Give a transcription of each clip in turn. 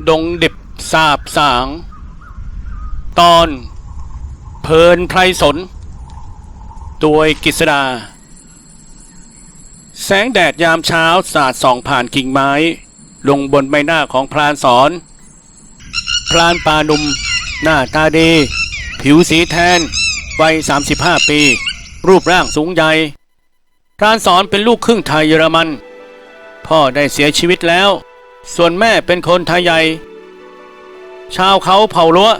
ดงดิบสาบสางตอนเพลินไพรสนโดยกฤษดาแสงแดดยามเช้าสาดส่องผ่านกิ่งไม้ลงบนใบหน้าของพรานสอนพรานป่าหนุ่มหน้าตาดีผิวสีแทนวัย35 ปีรูปร่างสูงใหญ่พรานสอนเป็นลูกครึ่งไทยเยอรมันพ่อได้เสียชีวิตแล้วส่วนแม่เป็นคนไทยใหญ่ชาวเขาเผ่าลัว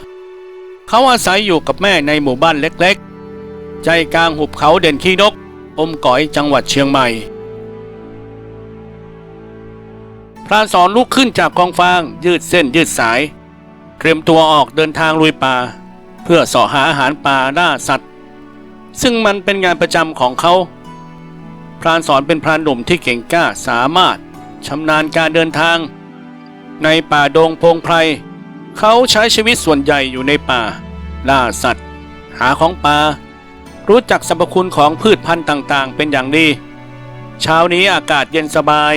เขาอาศัยอยู่กับแม่ในหมู่บ้านเล็กๆใจกลางหุบเขาเด่นขี้นกอมก๋อยจังหวัดเชียงใหม่พรานสอนลุกขึ้นจากกองฟางยืดเส้นยืดสายเตรียมตัวออกเดินทางลุยป่าเพื่อเสาะหาอาหารป่าล่าสัตว์ซึ่งมันเป็นงานประจำของเขาพรานสอนเป็นพรานหนุ่มที่เก่งกล้าสามารถชำนาญการเดินทางในป่าดงพงไพรเขาใช้ชีวิตส่วนใหญ่อยู่ในป่าล่าสัตว์หาของป่ารู้จักสรรพคุณของพืชพันธุ์ต่างๆเป็นอย่างดีเช้านี้อากาศเย็นสบาย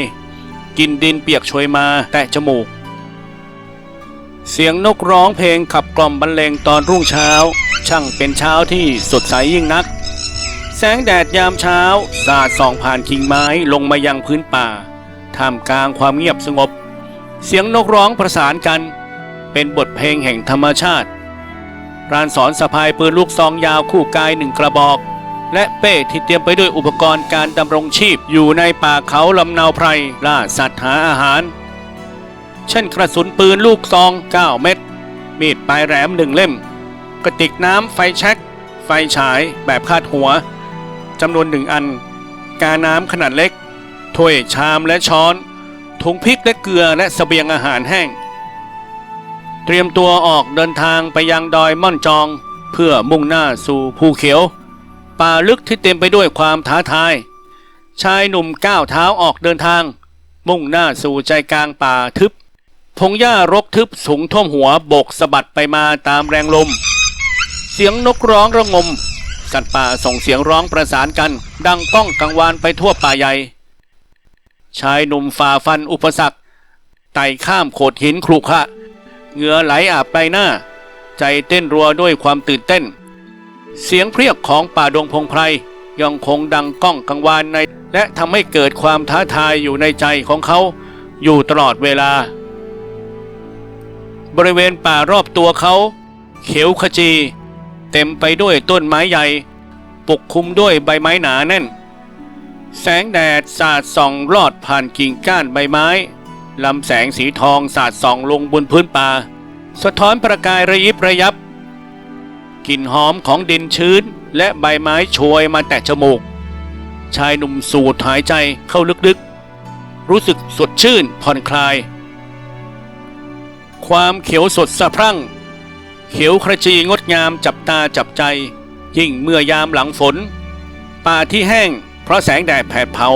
กินดินเปียกโชยมาแตะจมูกเสียงนกร้องเพลงขับกล่อมบรรเลงตอนรุ่งเช้าช่างเป็นเช้าที่สดใสยิ่งนักแสงแดดยามเช้าสาดส่องผ่านกิ่งไม้ลงมายังพื้นป่าท่ามกลางความเงียบสงบเสียงนกร้องประสานกันเป็นบทเพลงแห่งธรรมชาติพรานสอนสะพายปืนลูกซองยาวคู่กาย1 กระบอกและเป้ที่เตรียมไปด้วยอุปกรณ์การดำรงชีพอยู่ในป่าเขาลำนาวไพรล่าสัตว์หาอาหารเช่นกระสุนปืนลูกซอง9 เม็ดมีดปลายแหลม1 เล่มกระติกน้ำไฟแช็กไฟฉายแบบคาดหัวจำนวน1 อันกาน้ำขนาดเล็กถ้วยชามและช้อนถุงพริกและเกลือและเสบียงอาหารแห้งเตรียมตัวออกเดินทางไปยังดอยม่อนจองเพื่อมุ่งหน้าสู่ภูเขียวป่าลึกที่เต็มไปด้วยความท้าทายชายหนุ่มก้าวเท้าออกเดินทางมุ่งหน้าสู่ใจกลางป่าทึบพงหญ้ารกทึบสูงท่วมหัวโบกสะบัดไปมาตามแรงลมเสียงนกร้องระงมสัตว์ป่าส่งเสียงร้องประสานกันดังก้องกังวานไปทั่วป่าใหญ่ชายหนุ่มฝ่าฟันอุปสรรคไต่ข้ามโขดหินครุขระเหงื่อไหลอาบใบหน้าใจเต้นรัวด้วยความตื่นเต้นเสียงเพรียกของป่าดงพงไพรยังคงดังก้องกังวานในและทำให้เกิดความท้าทายอยู่ในใจของเขาอยู่ตลอดเวลาบริเวณป่ารอบตัวเขาเขียวขจีเต็มไปด้วยต้นไม้ใหญ่ปกคลุมด้วยใบไม้หนาแน่นแสงแดดสาดส่องลอดผ่านกิ่งก้านใบไม้ลำแสงสีทองสาดส่องลงบนพื้นป่าสะท้อนประกายระยิบระยับกลิ่นหอมของดินชื้นและใบไม้โชยมาแตะจมูกชายหนุ่มสูดหายใจเข้าลึกๆรู้สึกสดชื่นผ่อนคลายความเขียวสดสะพรั่งเขียวขจีงดงามจับตาจับใจยิ่งเมื่อยามหลังฝนป่าที่แห้งเพราะแสงแดดแผดเผา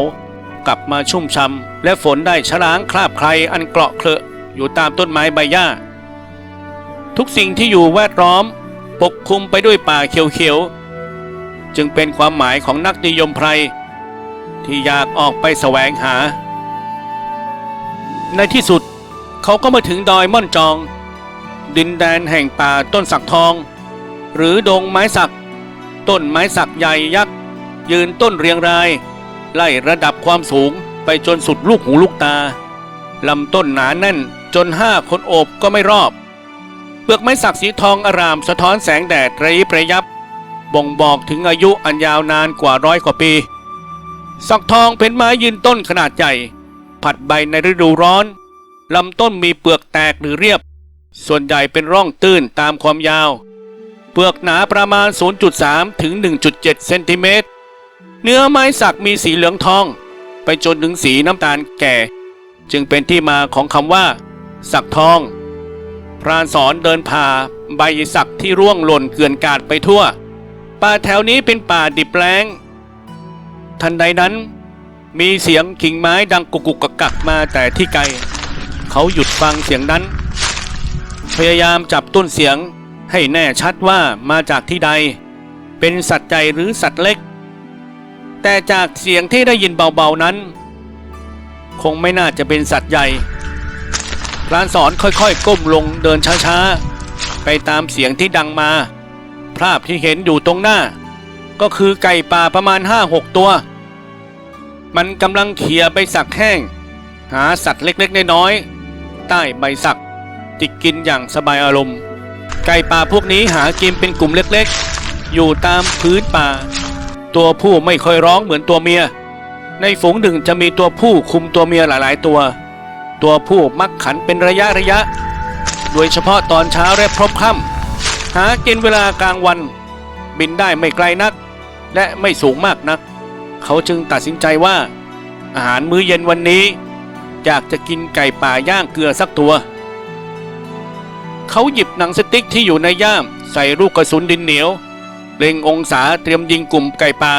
กลับมาชุ่มช่ำและฝนได้ชะล้างคราบใครอันเกราะเคลอะอยู่ตามต้นไม้ใบหญ้าทุกสิ่งที่อยู่แวดล้อมปกคลุมไปด้วยป่าเขียวๆจึงเป็นความหมายของนักนิยมไพรที่อยากออกไปแสวงหาในที่สุดเขาก็มาถึงดอยม่อนจองดินแดนแห่งป่าต้นสักทองหรือดงไม้สักต้นไม้สักใหญ่ยักษ์ยืนต้นเรียงรายไล่ระดับความสูงไปจนสุดลูกหูลูกตาลำต้นหนาแน่นจน5 คนโอบก็ไม่รอบเปลือกไม้สักสีทองอร่ามสะท้อนแสงแดดระยิบระยับบ่งบอกถึงอายุอันยาวนานกว่า100 กว่าปีสักทองเป็นไม้ยืนต้นขนาดใหญ่ผัดใบในฤดูร้อนลำต้นมีเปลือกแตกหรือเรียบส่วนใหญ่เป็นร่องตื้นตามความยาวเปลือกหนาประมาณ 0.3 ถึง 1.7 เซนติเมตรเนื้อไม้สักมีสีเหลืองทองไปจนถึงสีน้ำตาลแก่จึงเป็นที่มาของคำว่าสักทองพรานสอนเดินผ่าใบสักที่ร่วงหล่นเกลื่อนกาดไปทั่วป่าแถวนี้เป็นป่าดิบแล้งทันใดนั้นมีเสียงกิ่งไม้ดังกุกกุกกักกักมาแต่ที่ไกลเขาหยุดฟังเสียงนั้นพยายามจับต้นเสียงให้แน่ชัดว่ามาจากที่ใดเป็นสัตว์ใหญ่หรือสัตว์เล็กแต่จากเสียงที่ได้ยินเบาๆนั้นคงไม่น่าจะเป็นสัตว์ใหญ่พ พรานสอนค่อยๆก้มลงเดินช้าๆไปตามเสียงที่ดังมาภาพที่เห็นอยู่ตรงหน้าก็คือไก่ป่าประมาณ 5-6 ตัวมันกำลังเขี่ยใบสักแห้งหาสัตว์เล็กๆน้อยๆใต้ใบสักจิกกินอย่างสบายอารมณ์ไก่ป่าพวกนี้หากินเป็นกลุ่มเล็กๆอยู่ตามพื้นป่าตัวผู้ไม่ค่อยร้องเหมือนตัวเมียในฝูงหนึ่งจะมีตัวผู้คุมตัวเมียหลายๆตัวผู้มักขันเป็นระยะโดยเฉพาะตอนเช้าและพลบค่ำหากินเวลากลางวันบินได้ไม่ไกลนักและไม่สูงมากนักเขาจึงตัดสินใจว่าอาหารมื้อเย็นวันนี้อยากจะกินไก่ป่าย่างเกลือสักตัวเขาหยิบหนังสติ๊กที่อยู่ในย่ามใส่ลูกกระสุนดินเหนียวเล็งองศาเตรียมยิงกลุ่มไก่ป่า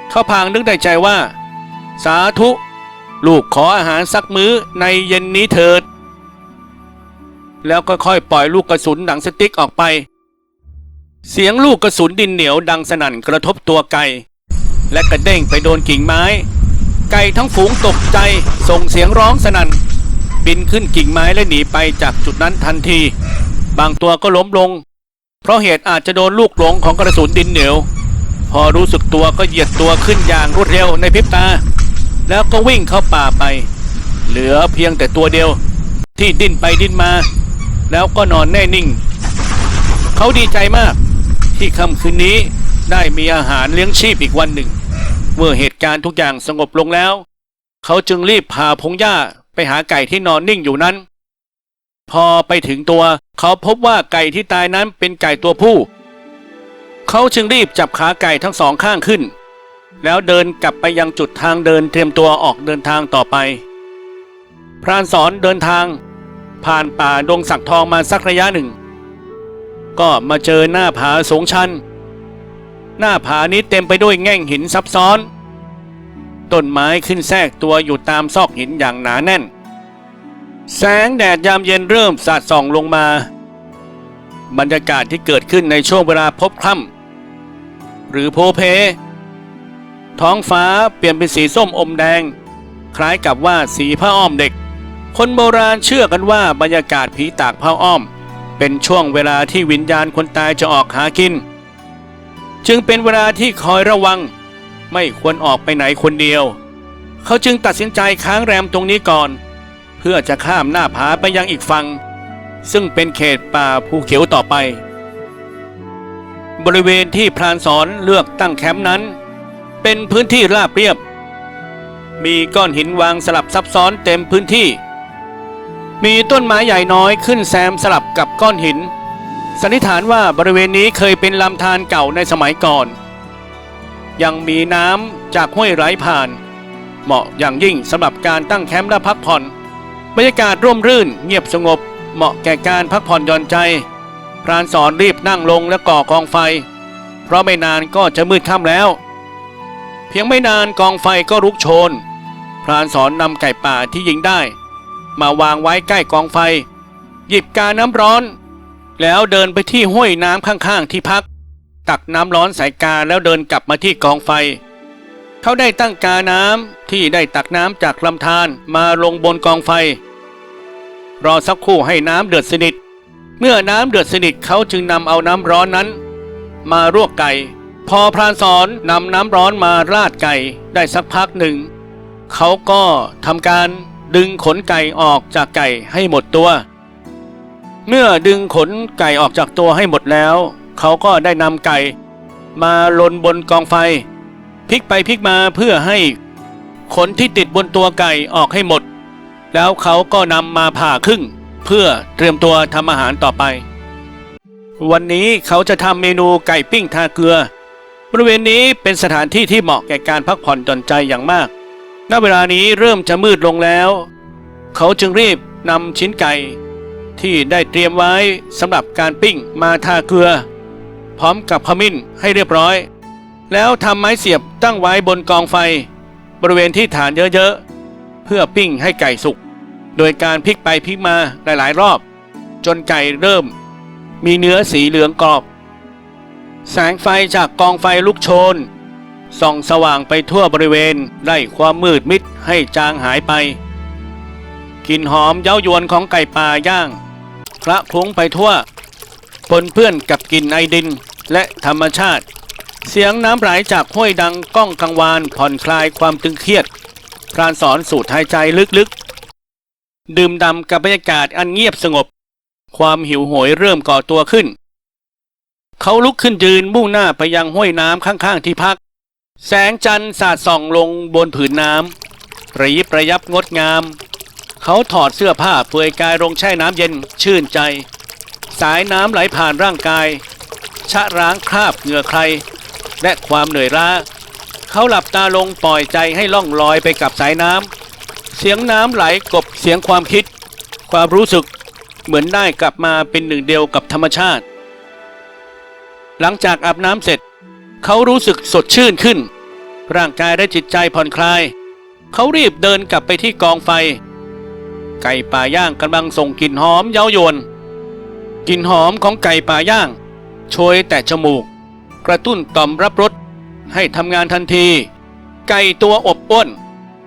เขาพางนึกในใจว่าสาธุลูกขออาหารสักมื้อในเย็นนี้เถิดแล้วก็ค่อยปล่อยลูกกระสุนหนังสติ๊กออกไปเสียงลูกกระสุนดินเหนียวดังสนั่นกระทบตัวไก่และกระเด้งไปโดนกิ่งไม้ไก่ทั้งฝูงตกใจส่งเสียงร้องสนั่นบินขึ้นกิ่งไม้และหนีไปจากจุดนั้นทันทีบางตัวก็ล้มลงเพราะเหตุอาจจะโดนลูกหลงของกระสุนดินเหนียวพอรู้สึกตัวก็เหยียดตัวขึ้นอย่างรวดเร็วในพริบตาแล้วก็วิ่งเข้าป่าไปเหลือเพียงแต่ตัวเดียวที่ดิ้นไปดิ้นมาแล้วก็นอนแน่นิ่งเขาดีใจมากที่ค่ำคืนนี้ได้มีอาหารเลี้ยงชีพอีกวันหนึ่งเมื่อเหตุการณ์ทุกอย่างสงบลงแล้วเขาจึงรีบพาพงหญ้าไปหาไก่ที่นอนนิ่งอยู่นั้นพอไปถึงตัวเขาพบว่าไก่ที่ตายนั้นเป็นไก่ตัวผู้เขาจึงรีบจับขาไก่ทั้งสองข้างขึ้นแล้วเดินกลับไปยังจุดทางเดินเตรียมตัวออกเดินทางต่อไปพรานสอนเดินทางผ่านป่าดงสักทองมาสักระยะหนึ่งก็มาเจอหน้าผาสูงชันหน้าผานี้เต็มไปด้วยแง่งหินซับซ้อนต้นไม้ขึ้นแทรกตัวอยู่ตามซอกหินอย่างหนาแน่นแสงแดดยามเย็นเริ่มสาดส่องลงมาบรรยากาศที่เกิดขึ้นในช่วงเวลาพบค่ำหรือโพเพท้องฟ้าเปลี่ยนเป็นสีส้มอมแดงคล้ายกับว่าสีผ้าอ้อมเด็กคนโบราณเชื่อกันว่าบรรยากาศผีตากผ้าอ้อมเป็นช่วงเวลาที่วิญญาณคนตายจะออกหากินจึงเป็นเวลาที่คอยระวังไม่ควรออกไปไหนคนเดียวเขาจึงตัดสินใจค้างแรมตรงนี้ก่อนเพื่อจะข้ามหน้าผาไปยังอีกฝั่งซึ่งเป็นเขตป่าภูเขียวต่อไปบริเวณที่พรานสอนเลือกตั้งแคมป์นั้นเป็นพื้นที่ราบเรียบมีก้อนหินวางสลับซับซ้อนเต็มพื้นที่มีต้นไม้ใหญ่น้อยขึ้นแซมสลับกับก้อนหินสันนิษฐานว่าบริเวณนี้เคยเป็นลำธารเก่าในสมัยก่อนยังมีน้ำจากห้วยไหลผ่านเหมาะอย่างยิ่งสำหรับการตั้งแคมป์และพักผ่อนบรรยากาศร่มรื่นเงียบสงบเหมาะแก่การพักผ่อนหย่อนใจพรานสอนรีบนั่งลงและก่อกองไฟเพราะไม่นานก็จะมืดค่ำแล้วเพียงไม่นานกองไฟก็ลุกโชนพรานสอนนำไก่ป่าที่ยิงได้มาวางไว้ใกล้กองไฟหยิบกาน้ำร้อนแล้วเดินไปที่ห้วยน้ำข้างๆที่พักตักน้ำร้อนใส่กาแล้วเดินกลับมาที่กองไฟเขาได้ตั้งกาน้ำที่ได้ตักน้ำจากลำธารมาลงบนกองไฟรอสักครู่ให้น้ำเดือดสนิทเมื่อน้ำเดือดสนิทเขาจึงนำเอาน้ำร้อนนั้นมาลวกไก่พอพรานสอนนำน้ำร้อนมาราดไก่ได้สักพักหนึ่งเขาก็ทำการดึงขนไก่ออกจากไก่ให้หมดตัวเมื่อดึงขนไก่ออกจากตัวให้หมดแล้วเขาก็ได้นำไก่มาลนบนกองไฟพลิกไปพลิกมาเพื่อให้ขนที่ติดบนตัวไก่ออกให้หมดแล้วเขาก็นำมาผ่าครึ่งเพื่อเตรียมตัวทำอาหารต่อไปวันนี้เขาจะทำเมนูไก่ปิ้งทาเกลือบริเวณนี้เป็นสถานที่ที่เหมาะแก่การพักผ่อนหย่อนใจอย่างมากณเวลานี้เริ่มจะมืดลงแล้วเขาจึงรีบนำชิ้นไก่ที่ได้เตรียมไว้สำหรับการปิ้งมาทาเกลือพร้อมกับขมิ้นให้เรียบร้อยแล้วทำไม้เสียบตั้งไว้บนกองไฟบริเวณที่ฐานเยอะๆเพื่อปิ้งให้ไก่สุกโดยการพลิกไปพลิกมาหลายๆรอบจนไก่เริ่มมีเนื้อสีเหลืองกรอบแสงไฟจากกองไฟลุกโชนส่องสว่างไปทั่วบริเวณไล่ความมืดมิดให้จางหายไป กลิ่นหอมเย้ายวนของไก่ป่าย่างคละคลุ้งไปทั่วปนเปื้อนกับกลิ่นไอดินและธรรมชาติเสียงน้ำไหลจากห้วยดังก้องกังวานผ่อนคลายความตึงเครียดพรานสอนสูดหายใจลึกๆดื่มด่ำกับบรรยากาศอันเงียบสงบความหิวโหยเริ่มก่อตัวขึ้นเขาลุกขึ้นยืนมุ่งหน้าไปยังห้วยน้ำข้างๆที่พักแสงจันทร์สาดส่องลงบนผืนน้ำระยิบระยับงดงามเขาถอดเสื้อผ้าเปลือยกายลงแช่น้ำเย็นชื่นใจสายน้ำไหลผ่านร่างกายชะล้างคราบเหงื่อใครและความเหนื่อยล้าเขาหลับตาลงปล่อยใจให้ล่องลอยไปกับสายน้ำเสียงน้ำไหลกลบเสียงความคิดความรู้สึกเหมือนได้กลับมาเป็นหนึ่งเดียวกับธรรมชาติหลังจากอาบน้ำเสร็จเขารู้สึกสดชื่นขึ้นร่างกายและจิตใจผ่อนคลายเขารีบเดินกลับไปที่กองไฟไก่ป่าย่างกำลังส่งกลิ่นหอมเย้ายวนกลิ่นหอมของไก่ป่าย่างโชยแต่จมูกกระตุ้นต่อมรับรสให้ทำงานทันทีไก่ตัวอบอ้วน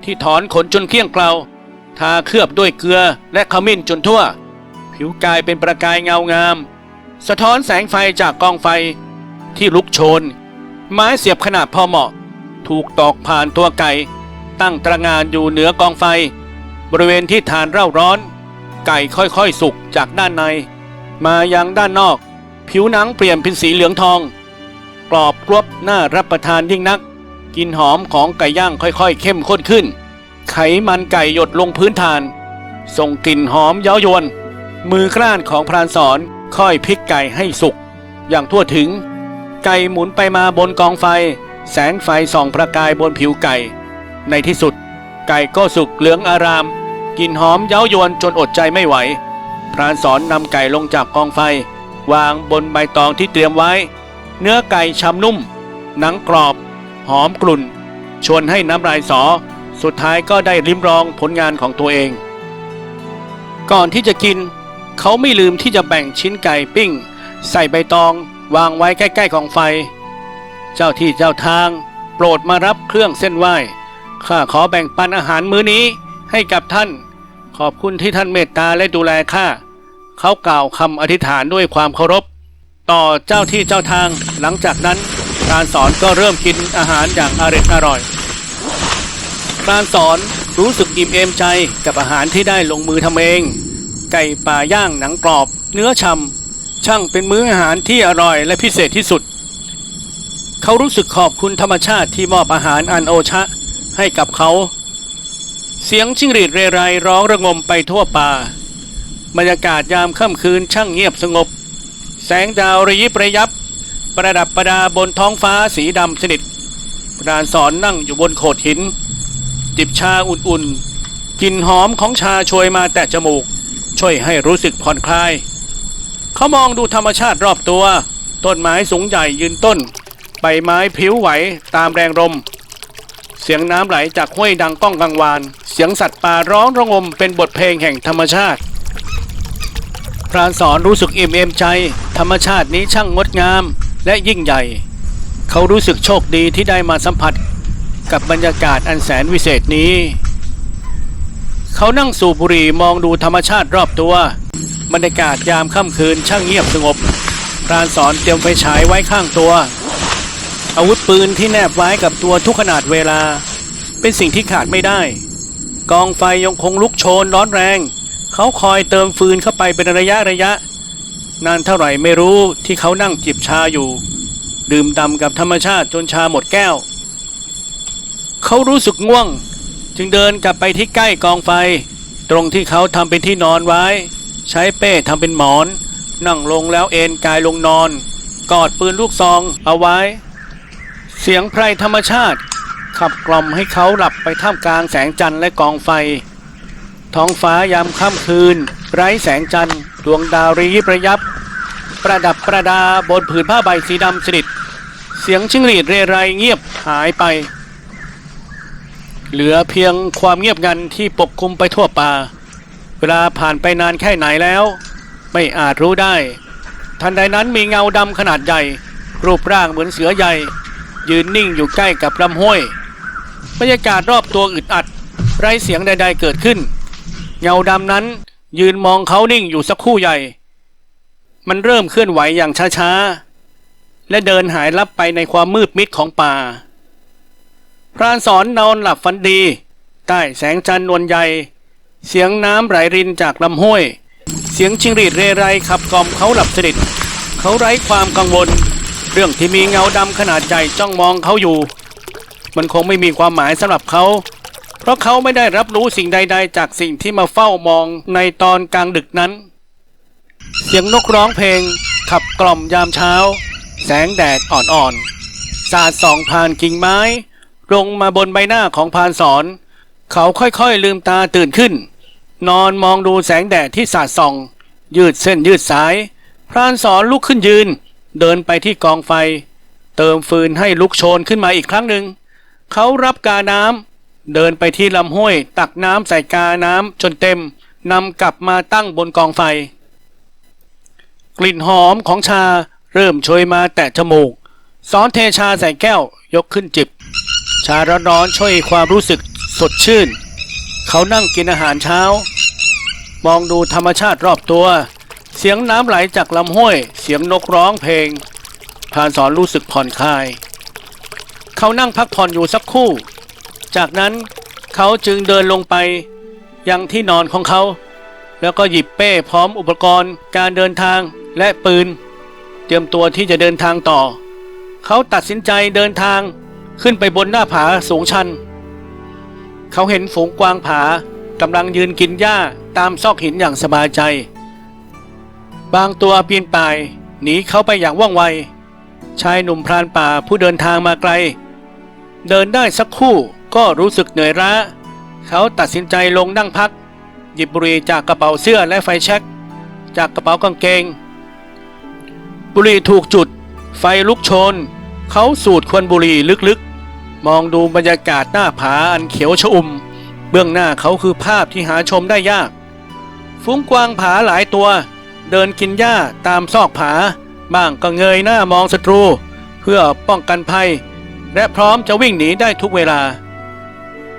ที่ถอนขนจนเกลี้ยงเกลาทาเคลือบด้วยเกลือและขมิ้นจนทั่วผิวกายเป็นประกายเงางามสะท้อนแสงไฟจากกองไฟที่ลุกโชนไม้เสียบขนาดพอเหมาะถูกตอกผ่านตัวไก่ตั้งตระหง่านอยู่เหนือกองไฟบริเวณที่ฐานเร่าร้อนไก่ค่อยๆสุกจากด้านในมายังด้านนอกผิวหนังเปลี่ยนเป็นสีเหลืองทองกรอบกรอบน่ารับประทานยิ่งนักกลิ่นหอมของไก่ย่างค่อยๆเข้มข้นขึ้นไขมันไก่หยดลงพื้นฐานส่งกลิ่นหอมเย้ายวนมือกล้านของพรานสอนค่อยพลิกไก่ให้สุกอย่างทั่วถึงไก่หมุนไปมาบนกองไฟแสงไฟส่องประกายบนผิวไก่ในที่สุดไก่ก็สุกเหลืองอารามกลิ่นหอมเย้ายวนจนอดใจไม่ไหวพรานสอนนำไก่ลงจากกองไฟวางบนใบตองที่เตรียมไว้เนื้อไก่ฉ่ำนุ่มหนังกรอบหอมกลุ่นชวนให้น้ำลายสอสุดท้ายก็ได้ลิ้มลองผลงานของตัวเองก่อนที่จะกินเขาไม่ลืมที่จะแบ่งชิ้นไก่ปิ้งใส่ใบตองวางไว้ใกล้ๆกองไฟเจ้าที่เจ้าทางโปรดมารับเครื่องเส้นไหว้ข้าขอแบ่งปันอาหารมื้อนี้ให้กับท่านขอบคุณที่ท่านเมตตาและดูแลข้าเขากล่าวคำอธิษฐานด้วยความเคารพต่อเจ้าที่เจ้าทางหลังจากนั้นพรานสอนก็เริ่มกินอาหารอย่างอร่อยพรานสอนรู้สึกอิ่มเอมใจกับอาหารที่ได้ลงมือทำเองไก่ป่าย่างหนังกรอบเนื้อฉ่ำช่างเป็นมื้ออาหารที่อร่อยและพิเศษที่สุดเขารู้สึกขอบคุณธรรมชาติที่มอบอาหารอันโอชะให้กับเขาเสียงจิ้งหรีดเรไรร้องระงมไปทั่วป่าบรรยากาศยามค่ำคืนช่างเงียบสงบแสงดาวระยิบระยับประดับประดาบนท้องฟ้าสีดำสนิทพรานสอนนั่งอยู่บนโขดหินจิบชาอุ่นๆกลิ่นหอมของชาโชยมาแต่จมูกช่วยให้รู้สึกผ่อนคลายเขามองดูธรรมชาติรอบตัวต้นไม้สูงใหญ่ยืนต้นใบไม้พลิ้วไหวตามแรงลมเสียงน้ำไหลจากห้วยดังก้องกังวานเสียงสัตว์ป่าร้องระงมเป็นบทเพลงแห่งธรรมชาติพรานสอนรู้สึกอิ่มเอมใจธรรมชาตินี้ช่างงดงามและยิ่งใหญ่เขารู้สึกโชคดีที่ได้มาสัมผัสกับบรรยากาศอันแสนวิเศษนี้เขานั่งสูบบุหรี่มองดูธรรมชาติรอบตัวบรรยากาศยามค่ำคืนช่างเงียบสงบพรานสอนเตรียมไฟฉายไว้ข้างตัวอาวุธปืนที่แนบไว้กับตัวทุกขนาดเวลาเป็นสิ่งที่ขาดไม่ได้กองไฟยังคงลุกโชนร้อนแรงเขาคอยเติมฟืนเข้าไปเป็นระยะนานเท่าไหร่ไม่รู้ที่เขานั่งจิบชาอยู่ดื่มด่ำกับธรรมชาติจนชาหมดแก้วเขารู้สึกง่วงจึงเดินกลับไปที่ใกล้กองไฟตรงที่เขาทำเป็นที่นอนไว้ใช้เป้ทำเป็นหมอนนั่งลงแล้วเอนกายลงนอนกอดปืนลูกซองเอาไว้เสียงไพรธรรมชาติขับกล่อมให้เขาหลับไปท่ามกลางแสงจันทร์และกองไฟท้องฟ้ายามค่ำคืนไร้แสงจันทร์ดวงดาวระยิบระยับประดับประดาบนผืนผ้าใบสีดำสนิทเสียงจิ้งหรีดเรไรเงียบหายไปเหลือเพียงความเงียบงันที่ปกคลุมไปทั่วป่าเวลาผ่านไปนานแค่ไหนแล้วไม่อาจรู้ได้ทันใดนั้นมีเงาดำขนาดใหญ่รูปร่างเหมือนเสือใหญ่ยืนนิ่งอยู่ใกล้กับลำห้วยบรรยากาศรอบตัวอึดอัดไร้เสียงใดๆเกิดขึ้น เงาดำนั้นยืนมองเขานิ่งอยู่สักครู่ใหญ่ มันเริ่มเคลื่อนไหวอย่างช้าๆและเดินหายลับไปในความมืดมิดของป่าพรานสอนนอนหลับฝันดีใต้แสงจันทร์นวลใหญ่เสียงน้ำไหลรินจากลำห้วยเสียงจิ้งหรีดเรไรขับกล่อมเขาหลับสนิทเขาไร้ความกังวลเรื่องที่มีเงาดำขนาดใหญ่จ้องมองเขาอยู่มันคงไม่มีความหมายสำหรับเขาเพราะเขาไม่ได้รับรู้สิ่งใดๆจากสิ่งที่มาเฝ้ามองในตอนกลางดึกนั้นเสียงนกร้องเพลงขับกล่อมยามเช้าแสงแดดอ่อนๆสาดส่องผ่านกิ่งไม้ลงมาบนใบหน้าของพรานสอนเขาค่อยๆลืมตาตื่นขึ้นนอนมองดูแสงแดดที่สาดส่องยืดเส้นยืดสายพรานสอนลุกขึ้นยืนเดินไปที่กองไฟเติมฟืนให้ลุกโชนขึ้นมาอีกครั้งหนึ่งเขารับกาน้ำเดินไปที่ลำห้วยตักน้ำใส่กาน้ำจนเต็มนำกลับมาตั้งบนกองไฟกลิ่นหอมของชาเริ่มโชยมาแตะจมูกสอนเทชาใส่แก้วยกขึ้นจิบชาร้อนๆช่วยความรู้สึกสดชื่นเขานั่งกินอาหารเช้ามองดูธรรมชาติรอบตัวเสียงน้ำไหลจากลำห้วยเสียงนกร้องเพลงพรานสอนรู้สึกผ่อนคลายเขานั่งพักผ่อนอยู่สักครู่จากนั้นเขาจึงเดินลงไปยังที่นอนของเขาแล้วก็หยิบเป้พร้อมอุปกรณ์การเดินทางและปืนเตรียมตัวที่จะเดินทางต่อเขาตัดสินใจเดินทางขึ้นไปบนหน้าผาสูงชันเขาเห็นฝูงกวางผากำลังยืนกินหญ้าตามซอกหินอย่างสบายใจบางตัวปีนป่ายหนีเขาไปอย่างว่องไวชายหนุ่มพรานป่าผู้เดินทางมาไกลเดินได้สักครู่ก็รู้สึกเหนื่อยล้าเขาตัดสินใจลงนั่งพักหยิบบุหรี่จากกระเป๋าเสื้อและไฟแช็กจากกระเป๋ากางเกงบุหรี่ถูกจุดไฟลุกโชนเขาสูดควันบุหรี่ลึกๆมองดูบรรยากาศหน้าผาอันเขียวชอุ่มเบื้องหน้าเขาคือภาพที่หาชมได้ยากฝูงกวางผาหลายตัวเดินกินหญ้าตามซอกผาบ้างก็เงยหน้ามองศัตรูเพื่อป้องกันภัยและพร้อมจะวิ่งหนีได้ทุกเวลา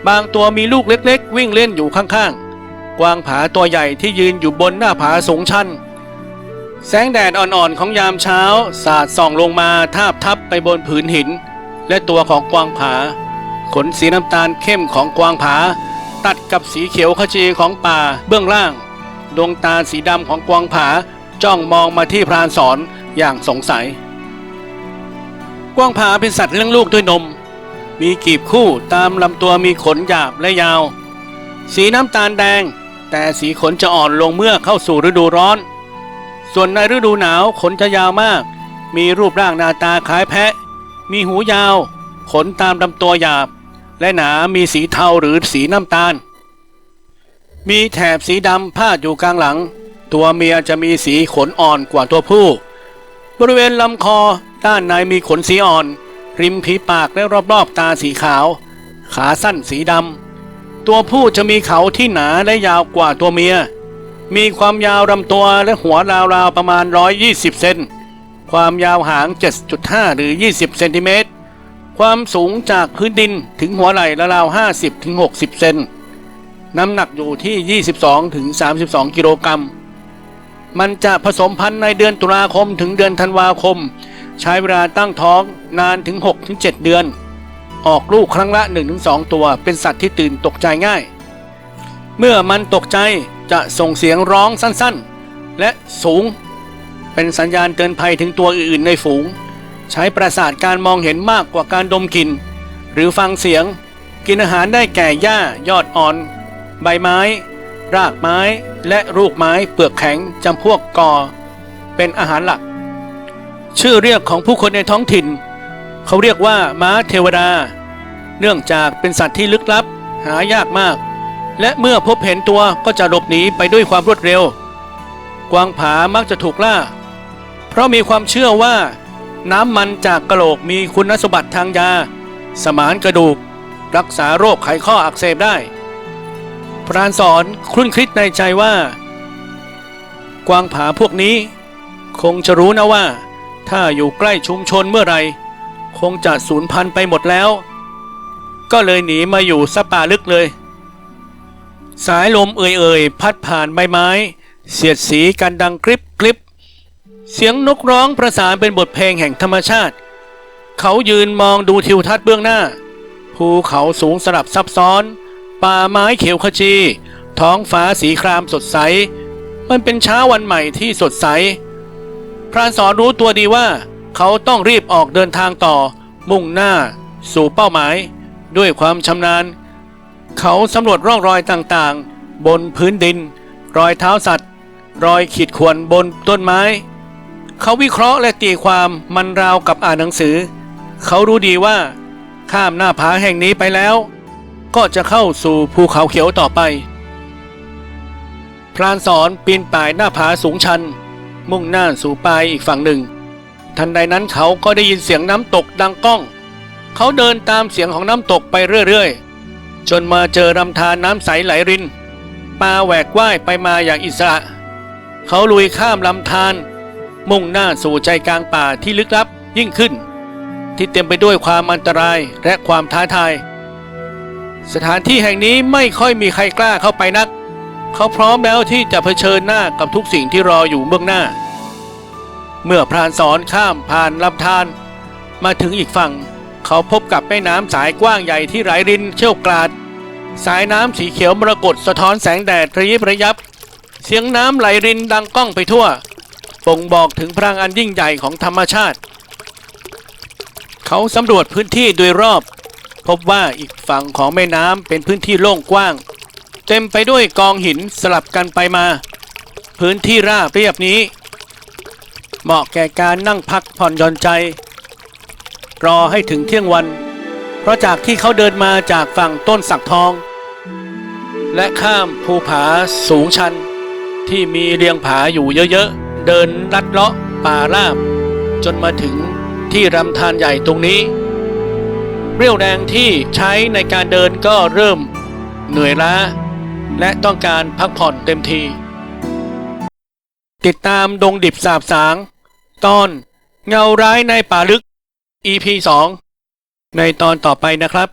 บางตัวมีลูกเล็กๆวิ่งเล่นอยู่ข้างๆกวางผาตัวใหญ่ที่ยืนอยู่บนหน้าผาสูงชันแสงแดดอ่อนๆของยามเช้าสาดส่องลงมาทาบทับไปบนผืนหินและตัวของกวางผาขนสีน้ำตาลเข้มของกวางผาตัดกับสีเขียวขจีของป่าเบื้องล่างดวงตาสีดำของกวางผาจ้องมองมาที่พรานสอนอย่างสงสัยกวางผาเป็นสัตว์เลี้ยงลูกด้วยนมมีกีบคู่ตามลำตัวมีขนหยาบและยาวสีน้ำตาลแดงแต่สีขนจะอ่อนลงเมื่อเข้าสู่ฤดูร้อนส่วนในฤดูหนาวขนจะยาวมากมีรูปร่างหน้าตาคล้ายแพะมีหูยาวขนตามลำตัวหยาบและหนามีสีเทาหรือสีน้ำตาลมีแถบสีดำพาดอยู่กลางหลังตัวเมียจะมีสีขนอ่อนกว่าตัวผู้บริเวณลำคอด้านในมีขนสีอ่อนริมผีปากและรอบๆตาสีขาวขาสั้นสีดำตัวผู้จะมีเขาที่หนาและยาวกว่าตัวเมียมีความยาวลำตัวและหัวราวๆประมาณ120เซนความยาวหาง 7.5 หรือ20เซนติเมตรความสูงจากพื้นดินถึงหัวไหล่ราวๆ50ถึง60เซนน้ำหนักอยู่ที่22ถึง32กิโลกรัมมันจะผสมพันธุ์ในเดือนตุลาคมถึงเดือนธันวาคมใช้เวลาตั้งท้องนานถึง 6-7 เดือนออกลูกครั้งละ 1-2 ตัวเป็นสัตว์ที่ตื่นตกใจง่ายเมื่อมันตกใจจะส่งเสียงร้องสั้นๆและสูงเป็นสัญญาณเตือนภัยถึงตัวอื่นๆในฝูงใช้ประสาทการมองเห็นมากกว่าการดมกลิ่นหรือฟังเสียงกินอาหารได้แก่หญ้ายอดอ่อนใบไม้รากไม้และลูกไม้เปลือกแข็งจำพวกกอเป็นอาหารหลักชื่อเรียกของผู้คนในท้องถิ่นเขาเรียกว่าม้าเทวดาเนื่องจากเป็นสัตว์ที่ลึกลับหายากมากและเมื่อพบเห็นตัวก็จะหลบหนีไปด้วยความรวดเร็วกวางผามักจะถูกล่าเพราะมีความเชื่อว่าน้ำมันจากกะโหลกมีคุณสมบัติทางยาสมานกระดูกรักษาโรคไขข้ออักเสบได้พรานสอนครุ่นคิดในใจว่ากวางผาพวกนี้คงจะรู้นะว่าถ้าอยู่ใกล้ชุมชนเมื่อไรคงจะสูญพันธุ์ไปหมดแล้วก็เลยหนีมาอยู่ซะป่าลึกเลย สายลมเอ่ยๆพัดผ่านใบไม้เสียดสีกันดังกริบกริบเสียงนกร้องประสานเป็นบทเพลงแห่งธรรมชาติเขายืนมองดูทิวทัศน์เบื้องหน้าภูเขาสูงสลับซับซ้อนป่าไม้เขียวขจีท้องฟ้าสีครามสดใสมันเป็นเช้าวันใหม่ที่สดใสพรานสอนรู้ตัวดีว่าเขาต้องรีบออกเดินทางต่อมุ่งหน้าสู่เป้าหมายด้วยความชำนาญเขาสำรวจร่องรอยต่างๆบนพื้นดินรอยเท้าสัตว์รอยขีดข่วนบนต้นไม้เขาวิเคราะห์และตีความมันราวกับอ่านหนังสือเขารู้ดีว่าข้ามหน้าผาแห่งนี้ไปแล้วก็จะเข้าสู่ภูเขาเขียวต่อไปพรานสอนปีนป่ายหน้าผาสูงชันมุ่งหน้าสู่ปลายอีกฝั่งหนึ่งทันใดนั้นเขาก็ได้ยินเสียงน้ำตกดังก้องเขาเดินตามเสียงของน้ำตกไปเรื่อยๆจนมาเจอลำธารน้ำใสไหลรินปลาแหวกว่ายไปมาอย่างอิสระเขาลุยข้ามลำธารมุ่งหน้าสู่ใจกลางป่าที่ลึกลับยิ่งขึ้นที่เต็มไปด้วยความอันตรายและความท้าทายสถานที่แห่งนี้ไม่ค่อยมีใครกล้าเข้าไปนักเขาพร้อมแล้วที่จะเผชิญหน้ากับทุกสิ่งที่รออยู่เบื้องหน้าเมื่อพรานสอนข้ามผ่านลำธารมาถึงอีกฝั่งเขาพบกับแม่น้ำสายกว้างใหญ่ที่ไหลรินเชี่ยวกราดสายน้ำสีเขียวมรกตสะท้อนแสงแดดระยิบระยับเสียงน้ำไหลรินดังก้องไปทั่วบ่งบอกถึงพลังอันยิ่งใหญ่ของธรรมชาติเขาสำรวจพื้นที่โดยรอบพบว่าอีกฝั่งของแม่น้ำเป็นพื้นที่โล่งกว้างเต็มไปด้วยกองหินสลับกันไปมาพื้นที่ราบเรียบนี้เหมาะแก่การนั่งพักผ่อนหย่อนใจรอให้ถึงเที่ยงวันเพราะจากที่เขาเดินมาจากฝั่งต้นสักทองและข้ามภูผาสูงชันที่มีเรียงผาอยู่เยอะๆเดินลัดเลาะป่าราบจนมาถึงที่ลำธารใหญ่ตรงนี้เรี่ยวแรงที่ใช้ในการเดินก็เริ่มเหนื่อยล้าและต้องการพักผ่อนเต็มทีติดตามดงดิบสาบสางตอนเงาร้ายในป่าลึก EP 2ในตอนต่อไปนะครับ